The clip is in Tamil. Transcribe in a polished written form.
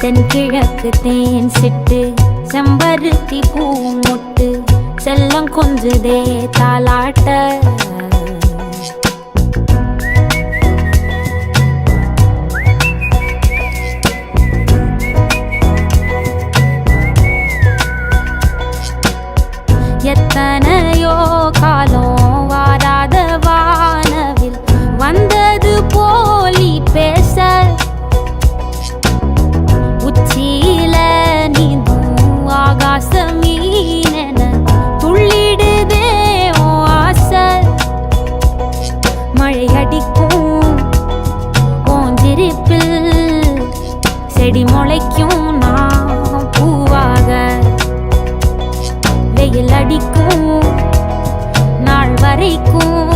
தென்கிழக்கு தேன் சிட்டு செம்பருத்தி பூ முட்டு செல்லம் கொஞ்சுதே தாலாட்ட எத்தனையோ காலம் வாராத வானவில் வந்தது போலி பேச உச்சியில நீந்தும் ஆகாச மீனென துள்ளிடுதே உன் ஆசை மழை அடிக்கும் உன் சிரிப்பில் செடி முளைக்கும் நான் பூவாக வெயில் அடிக்கும் நாள் வரைக்கும்